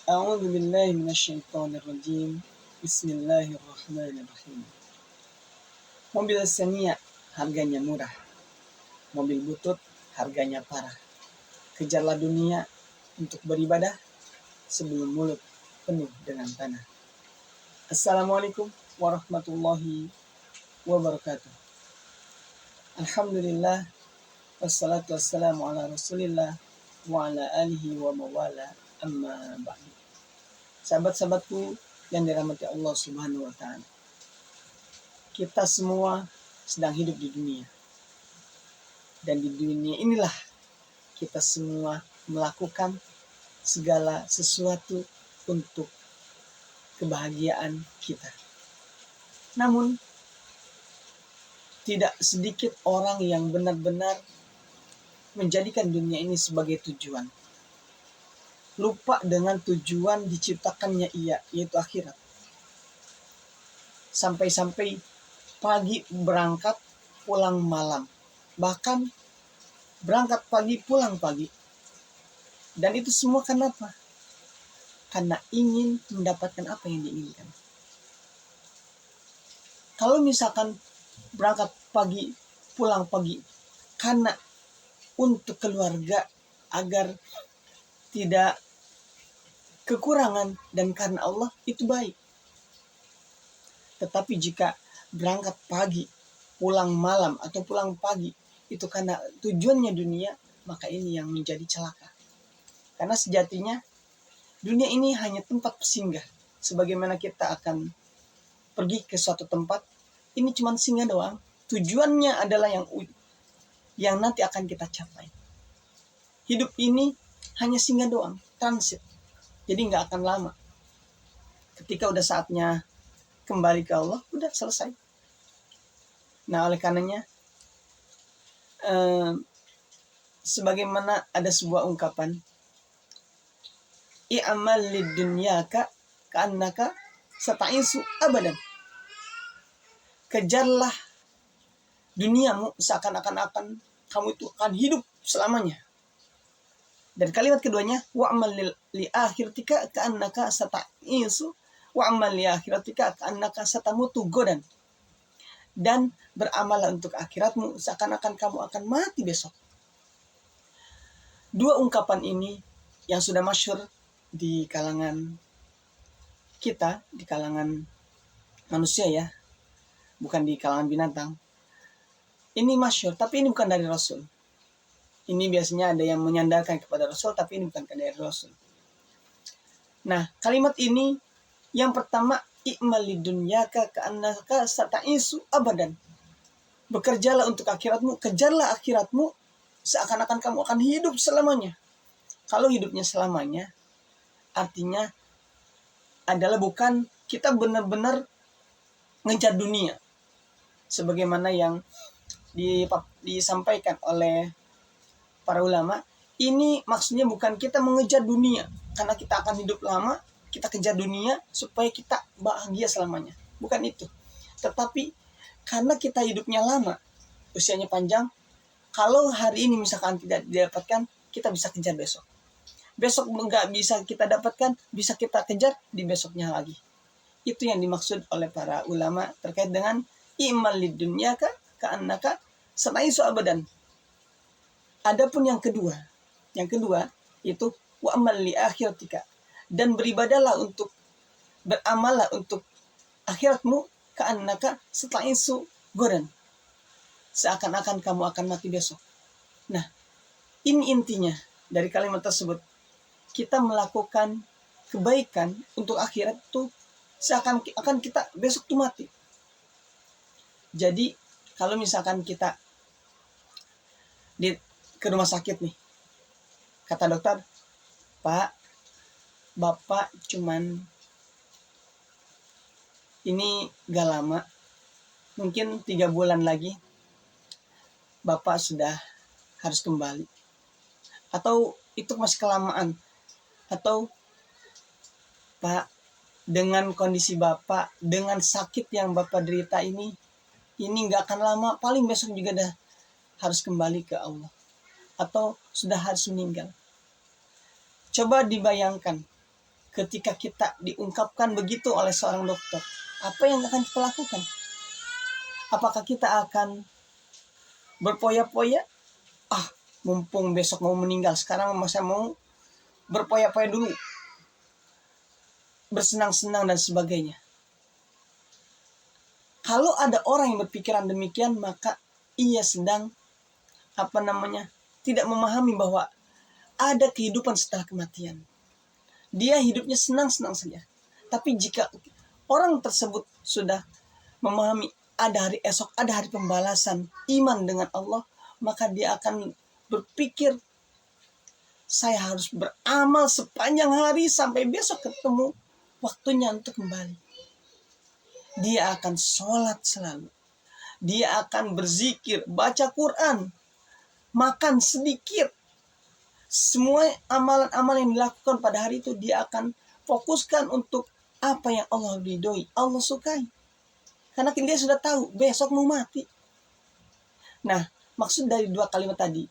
A'udzu billahi minasyaitonir rajim. Bismillahirrahmanirrahim. Mobil Xenia harganya murah. Mobil butut harganya parah. Kejarlah dunia untuk beribadah sebelum mulut penuh dengan tanah. Assalamualaikum warahmatullahi wabarakatuh. Alhamdulillah wassalatu wassalamu ala Rasulillah wa ala alihi wa mawala amma ba'du. Sahabat-sahabatku yang dirahmati Allah Subhanahu wa taala. Kita semua sedang hidup di dunia. Dan di dunia inilah kita semua melakukan segala sesuatu untuk kebahagiaan kita. Namun tidak sedikit orang yang benar-benar menjadikan dunia ini sebagai tujuan. Lupa dengan tujuan diciptakannya ia, yaitu akhirat. Sampai-sampai pagi berangkat, pulang malam. Bahkan berangkat pagi, pulang pagi. Dan itu semua kenapa? Karena ingin mendapatkan apa yang diinginkan. Kalau misalkan berangkat pagi, pulang pagi, karena untuk keluarga agar tidak kekurangan dan karena Allah, itu baik. Tetapi jika berangkat pagi, pulang malam atau pulang pagi, itu karena tujuannya dunia, maka ini yang menjadi celaka. Karena sejatinya dunia ini hanya tempat singgah. Sebagaimana kita akan pergi ke suatu tempat, ini cuma singgah doang. Tujuannya adalah yang nanti akan kita capai. Hidup ini hanya singgah doang, transit. Jadi nggak akan lama. Ketika udah saatnya kembali ke Allah, udah selesai. Nah, oleh karenanya, sebagaimana ada sebuah ungkapan, i'amal lidunyaka ka'annaka sata'isu abadan. Kejarlah duniamu seakan-akan kamu itu akan hidup selamanya. Dan kalimat keduanya, wa'amal li akhiratika ka'annaka sata'isu wa'amal li akhiratika ka'annaka satamutu godan. Dan beramallah untuk akhiratmu seakan-akan kamu akan mati besok. Dua ungkapan ini yang sudah masyhur di kalangan kita, di kalangan manusia ya, bukan di kalangan binatang. Ini masyhur, tapi ini bukan dari Rasul. Ini biasanya ada yang menyandarkan kepada Rasul, tapi ini bukan dari Rasul. Nah, kalimat ini yang pertama, i'mal lidunyaka ka'annaka sata'isu abadan. Bekerjalah untuk akhiratmu, kejarlah akhiratmu seakan-akan kamu akan hidup selamanya. Kalau hidupnya selamanya, artinya adalah bukan kita benar-benar ngejar dunia. Sebagaimana yang disampaikan oleh para ulama, ini maksudnya bukan kita mengejar dunia karena kita akan hidup lama, kita kejar dunia supaya kita bahagia selamanya. Bukan itu. Tetapi karena kita hidupnya lama, usianya panjang, kalau hari ini misalkan tidak didapatkan, kita bisa kejar besok. Besok nggak bisa kita dapatkan, bisa kita kejar di besoknya lagi. Itu yang dimaksud oleh para ulama terkait dengan i'mal lidunyaka ka'annaka sata'isu abadan. Adapun yang kedua itu wa'amal li akhiratika, dan beribadahlah untuk beramallah untuk akhiratmu ka'annaka sata'isu godan, seakan-akan kamu akan mati besok. Nah, ini intinya dari kalimat tersebut. Kita melakukan kebaikan untuk akhirat itu seakan-akan kita besok tuh mati. Jadi kalau misalkan kita ke rumah sakit nih, kata dokter, Pak, Bapak cuman ini gak lama, mungkin 3 bulan lagi Bapak sudah harus kembali. Atau itu masih kelamaan. Atau Pak, dengan kondisi Bapak, dengan sakit yang Bapak derita ini gak akan lama, paling besok juga dah harus kembali ke Allah. Atau sudah harus meninggal. Coba dibayangkan ketika kita diungkapkan begitu oleh seorang dokter, apa yang akan kita lakukan? Apakah kita akan berpoya-poya? Mumpung besok mau meninggal, sekarang saya mau berpoya-poya dulu, bersenang-senang dan sebagainya. Kalau ada orang yang berpikiran demikian, maka ia sedang tidak memahami bahwa ada kehidupan setelah kematian. Dia hidupnya senang-senang saja. Tapi jika orang tersebut sudah memahami ada hari esok, ada hari pembalasan, iman dengan Allah, maka dia akan berpikir, saya harus beramal sepanjang hari sampai besok ketemu waktunya untuk kembali. Dia akan sholat selalu. Dia akan berzikir, baca Quran, makan sedikit. Semua amalan-amalan yang dilakukan pada hari itu dia akan fokuskan untuk apa yang Allah ridhoi, Allah sukai. Karena dia sudah tahu besok mau mati. Nah, maksud dari dua kalimat tadi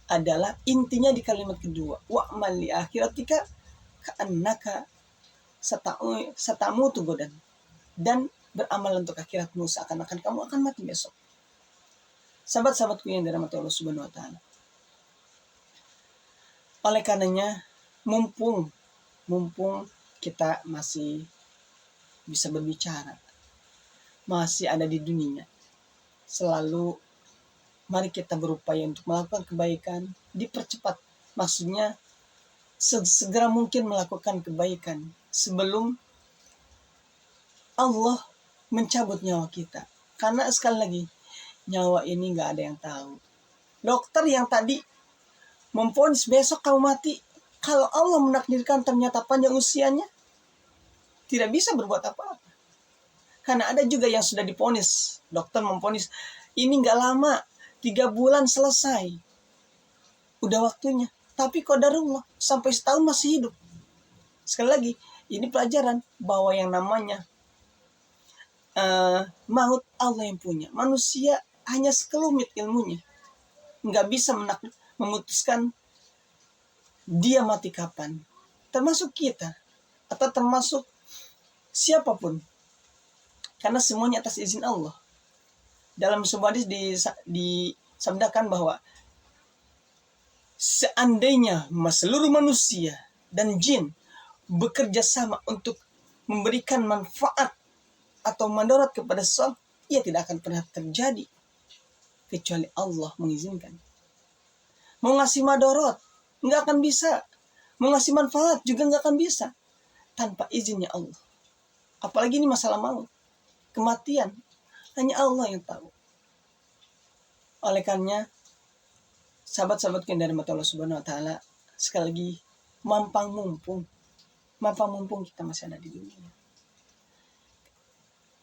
adalah intinya di kalimat kedua, wa'mal li akhiratika ka'annaka satamutu godan, dan beramal untuk akhiratmu seakan-akan kamu akan mati besok. Sahabat-sahabatku yang dirahmati Allah Subhanahu wa taala. Oleh karenanya, mumpung kita masih bisa berbicara, masih ada di dunia, selalu mari kita berupaya untuk melakukan kebaikan, dipercepat. Maksudnya segera mungkin melakukan kebaikan sebelum Allah mencabut nyawa kita. Karena sekali lagi, nyawa ini gak ada yang tahu. Dokter yang tadi memvonis besok kamu mati, kalau Allah menakdirkan ternyata panjang usianya, tidak bisa berbuat apa-apa. Karena ada juga yang sudah divonis, dokter memvonis, ini gak lama, 3 bulan selesai, udah waktunya. Tapi qadarullah sampai setahun masih hidup. Sekali lagi, ini pelajaran bahwa yang namanya maut Allah yang punya. Manusia hanya sekelumit ilmunya, nggak bisa memutuskan dia mati kapan. Termasuk kita atau termasuk siapapun, karena semuanya atas izin Allah. Dalam sebuah hadis disabdakan bahwa seandainya seluruh manusia dan jin bekerja sama untuk memberikan manfaat atau mandarat kepada seseorang, ia tidak akan pernah terjadi kecuali Allah mengizinkan. Mau ngasih madarat nggak akan bisa, mau ngasih manfaat juga nggak akan bisa tanpa izinnya Allah. Apalagi ini masalah maut, kematian, hanya Allah yang tahu. Oleh karenanya, sahabat-sahabat yang dari mata Allah Subhanahu wa taala, sekali lagi mampang mumpung kita masih ada di dunia.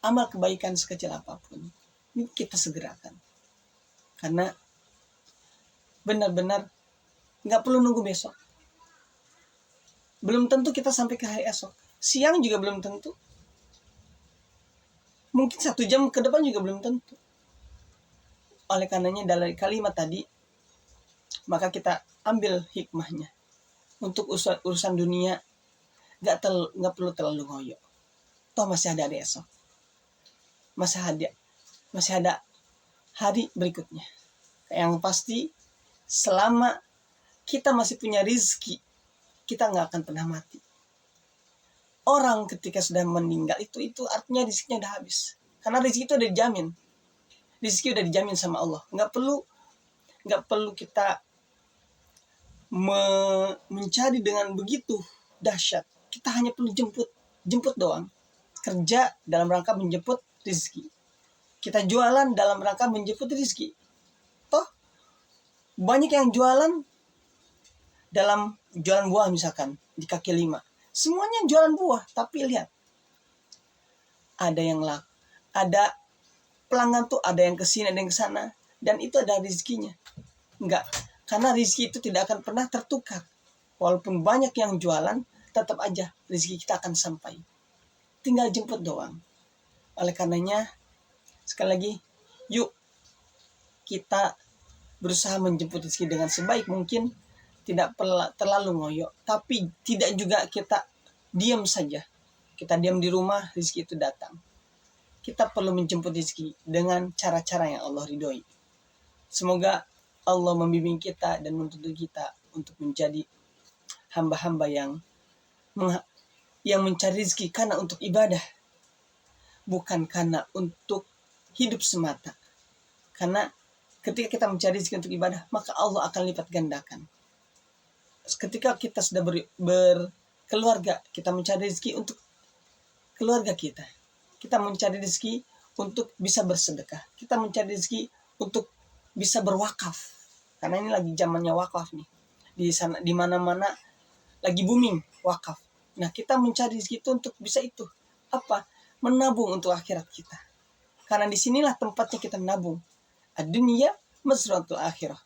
Amal kebaikan sekecil apapun ini kita segerakan. Karena benar-benar nggak perlu nunggu besok. Belum tentu kita sampai ke hari esok. Siang juga belum tentu. Mungkin 1 jam ke depan juga belum tentu. Oleh karenanya dari kalimat tadi, maka kita ambil hikmahnya. Untuk urusan dunia nggak perlu terlalu ngoyo. Toh masih ada esok. Masih ada hari berikutnya. Yang pasti selama kita masih punya rizki, kita nggak akan pernah mati. Orang ketika sudah meninggal itu artinya rizkinya udah habis. Karena rizki itu udah dijamin. Rizki udah dijamin sama Allah. Nggak perlu kita mencari dengan begitu dahsyat. Kita hanya perlu jemput doang. Kerja dalam rangka menjemput rizki. Kita jualan dalam rangka menjemput rizki. Toh banyak yang jualan dalam jualan buah misalkan di kaki 5. Semuanya jualan buah, tapi lihat, ada pelanggan tuh, ada yang kesini, ada yang kesana, dan itu ada rizkinya. Enggak, karena rizki itu tidak akan pernah tertukar. Walaupun banyak yang jualan, tetap aja rizki kita akan sampai. Tinggal jemput doang. Oleh karenanya, sekali lagi, yuk kita berusaha menjemput rizki dengan sebaik mungkin. Tidak terlalu ngoyo, tapi tidak juga kita diam saja. Kita diam di rumah, rezeki itu datang. Kita perlu menjemput rezeki dengan cara-cara yang Allah ridhoi. Semoga Allah membimbing kita dan menuntut kita untuk menjadi hamba-hamba yang mencari rezeki karena untuk ibadah, bukan karena untuk hidup semata. Karena ketika kita mencari rezeki untuk ibadah, maka Allah akan lipat gandakan. Ketika kita sudah berkeluarga, kita mencari rezeki untuk keluarga kita. Kita mencari rezeki untuk bisa bersedekah. Kita mencari rezeki untuk bisa berwakaf. Karena ini lagi zamannya wakaf nih. Di mana-mana lagi booming wakaf. Nah, kita mencari rezeki itu untuk bisa itu. Apa? Menabung untuk akhirat kita. Karena disinilah tempatnya kita menabung. Ad-dunya mazratul akhirah.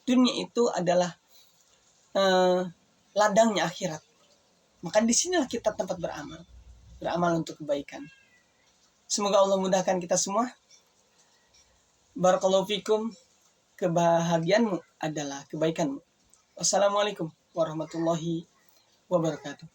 Dunia itu adalah ladangnya akhirat. Maka disinilah kita tempat beramal. Beramal untuk kebaikan. Semoga Allah mudahkan kita semua. Barakallahu fikum. Kebahagiaanmu adalah kebaikanmu. Wassalamualaikum warahmatullahi wabarakatuh.